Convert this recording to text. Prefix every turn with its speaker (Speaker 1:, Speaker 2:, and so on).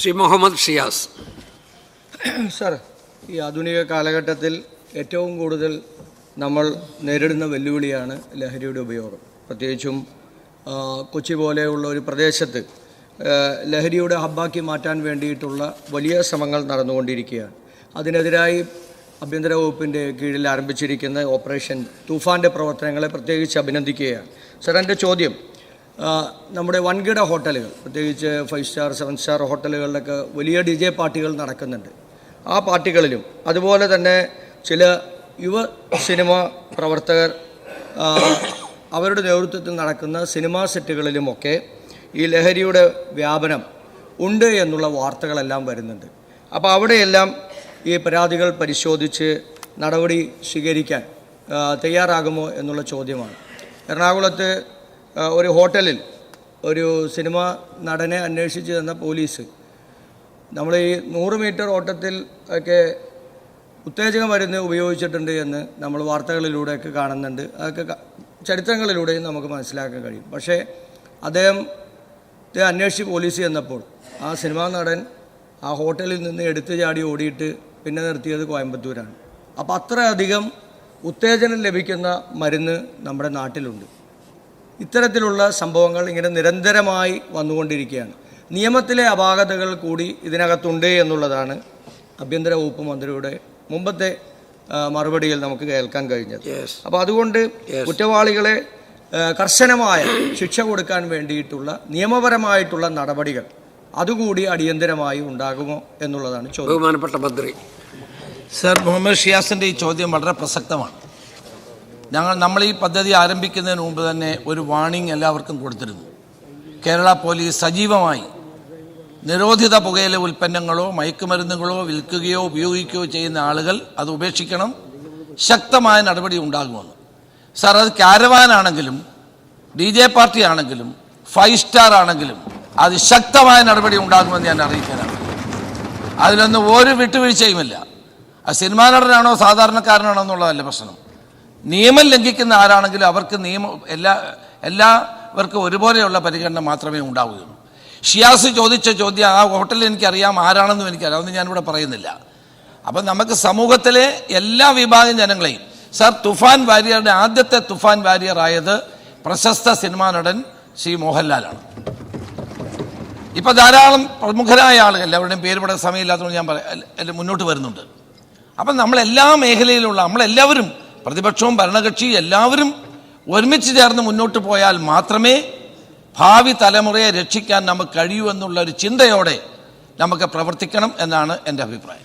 Speaker 1: Shri Muhammad Shiyas.
Speaker 2: Sir, ഈ ആധുനിക കാലഘട്ടത്തിൽ ഏറ്റവും കൂടുതൽ നമ്മൾ നേരിടുന്ന വെല്ലുവിളിയാണ് ലഹരിയുടെ ഉപയോഗം. പ്രത്യേകിച്ചും കൊച്ചി പോലെയുള്ള ഒരു പ്രദേശത്ത് ലഹരിയുടെ ഹബ്ബാക്കി മാറ്റാൻ വേണ്ടിയിട്ടുള്ള വലിയ ശ്രമങ്ങൾ നടന്നുകൊണ്ടിരിക്കുകയാണ്. അതിനെതിരായി ആഭ്യന്തര വകുപ്പിൻ്റെ കീഴിൽ ആരംഭിച്ചിരിക്കുന്ന ഓപ്പറേഷൻ തൂഫാൻ്റെ പ്രവർത്തനങ്ങളെ പ്രത്യേകിച്ച് അഭിനന്ദിക്കുകയാണ്. സർ, എൻ്റെ ചോദ്യം, നമ്മുടെ വൻകിട ഹോട്ടലുകൾ, പ്രത്യേകിച്ച് 5 സ്റ്റാർ 7 സ്റ്റാർ ഹോട്ടലുകളിലൊക്കെ വലിയ DJ പാർട്ടികൾ നടക്കുന്നുണ്ട്. ആ പാർട്ടികളിലും അതുപോലെ തന്നെ ചില യുവ സിനിമ പ്രവർത്തകർ അവരുടെ നേതൃത്വത്തിൽ നടക്കുന്ന സിനിമാ സെറ്റുകളിലുമൊക്കെ ഈ ലഹരിയുടെ വ്യാപനം ഉണ്ട് എന്നുള്ള വാർത്തകളെല്ലാം വരുന്നുണ്ട്. അപ്പോൾ അവിടെയെല്ലാം ഈ പരാതികൾ പരിശോധിച്ച് നടപടി സ്വീകരിക്കാൻ തയ്യാറാകുമോ എന്നുള്ള ചോദ്യമാണ്. എറണാകുളത്ത് ഒരു ഹോട്ടലിൽ ഒരു സിനിമാ നടനെ അന്വേഷിച്ച് തന്ന പോലീസ് നമ്മൾ ഈ 100 മീറ്റർ ഓട്ടത്തിൽ ഒക്കെ ഉത്തേജക മരുന്ന് ഉപയോഗിച്ചിട്ടുണ്ട് എന്ന് നമ്മൾ വാർത്തകളിലൂടെയൊക്കെ കാണുന്നുണ്ട്. അതൊക്കെ ചരിത്രങ്ങളിലൂടെയും നമുക്ക് മനസ്സിലാക്കാൻ കഴിയും. പക്ഷേ അദ്ദേഹത്തെ അന്വേഷിച്ച് പോലീസ് ചെന്നപ്പോൾ ആ സിനിമാ നടൻ ആ ഹോട്ടലിൽ നിന്ന് എടുത്തു ചാടി ഓടിയിട്ട് പിന്നെ നിർത്തിയത് കോയമ്പത്തൂരാണ്. അപ്പോൾ അത്രയധികം ഉത്തേജനം ലഭിക്കുന്ന മരുന്ന് നമ്മുടെ നാട്ടിലുണ്ട്. ഇത്തരത്തിലുള്ള സംഭവങ്ങൾ ഇങ്ങനെ നിരന്തരമായി വന്നുകൊണ്ടിരിക്കുകയാണ്. നിയമത്തിലെ അപാകതകൾ കൂടി ഇതിനകത്തുണ്ട് എന്നുള്ളതാണ് ആഭ്യന്തര വകുപ്പ് മന്ത്രിയുടെ മുമ്പത്തെ മറുപടിയിൽ നമുക്ക് കേൾക്കാൻ കഴിഞ്ഞത്. അപ്പോൾ അതുകൊണ്ട് കുറ്റവാളികളെ കർശനമായ ശിക്ഷ കൊടുക്കാൻ വേണ്ടിയിട്ടുള്ള നിയമപരമായിട്ടുള്ള നടപടികൾ അതുകൂടി അടിയന്തരമായി ഉണ്ടാകുമോ എന്നുള്ളതാണ് ചോദ്യം.
Speaker 1: ബഹുമാനപ്പെട്ട മന്ത്രി.
Speaker 3: സർ, മുഹമ്മദ് ഷിയാസിൻ്റെ ഈ ചോദ്യം വളരെ പ്രസക്തമാണ്. നമ്മൾ ഈ പദ്ധതി ആരംഭിക്കുന്നതിന് മുമ്പ് തന്നെ ഒരു വാർണിംഗ് എല്ലാവർക്കും കൊടുത്തിരുന്നു. കേരള പോലീസ് സജീവമായി നിരോധിത പുകയില ഉൽപ്പന്നങ്ങളോ മയക്കുമരുന്നുകളോ വിൽക്കുകയോ ഉപയോഗിക്കുകയോ ചെയ്യുന്ന ആളുകൾ അത് ഉപേക്ഷിക്കണം, ശക്തമായ നടപടി ഉണ്ടാകുമെന്ന്. സാർ, അത് കാരവാനാണെങ്കിലും DJ പാർട്ടി ആണെങ്കിലും 5 സ്റ്റാർ ആണെങ്കിലും അത് ശക്തമായ നടപടി ഉണ്ടാകുമെന്ന് ഞാൻ അറിയിക്കാനാണ്. അതിലൊന്നും ഒരു വിട്ടുവീഴ്ചയുമില്ല. ആ സിനിമാ നടനാണോ സാധാരണക്കാരനാണോ എന്നുള്ളതല്ല പ്രശ്നം. നിയമം ലംഘിക്കുന്ന ആരാണെങ്കിലും അവർക്ക് എല്ലാവർക്കും ഒരുപോലെയുള്ള പരിഗണന മാത്രമേ ഉണ്ടാവുകയുള്ളൂ. ഷിയാസ് ചോദിച്ച ചോദ്യം ആ ഹോട്ടലിൽ എനിക്കറിയാം, ആരാണെന്നും എനിക്കറിയാം, അതൊന്നും ഞാനിവിടെ പറയുന്നില്ല. അപ്പം നമുക്ക് സമൂഹത്തിലെ എല്ലാ വിഭാഗം ജനങ്ങളെയും, സർ, തുഫാൻ വാരിയറുടെ ആദ്യത്തെ തുഫാൻ വാരിയർ ആയത് പ്രശസ്ത സിനിമാ നടൻ ശ്രീ മോഹൻലാലാണ്. ഇപ്പം ധാരാളം പ്രമുഖരായ ആളുകൾ, എല്ലാവരുടെയും പേര് പെടാൻ സമയമില്ലാത്തതുകൊണ്ട് ഞാൻ മുന്നോട്ട് വരുന്നുണ്ട്. അപ്പം നമ്മളെല്ലാ മേഖലയിലുള്ള നമ്മളെല്ലാവരും, പ്രതിപക്ഷവും ഭരണകക്ഷിയും എല്ലാവരും ഒരുമിച്ച് ചേർന്ന് മുന്നോട്ട് പോയാൽ മാത്രമേ ഭാവി തലമുറയെ രക്ഷിക്കാൻ നമുക്ക് കഴിയൂ എന്നുള്ള ഒരു ചിന്തയോടെ നമുക്ക് പ്രവർത്തിക്കണം എന്നാണ് എൻ്റെ അഭിപ്രായം.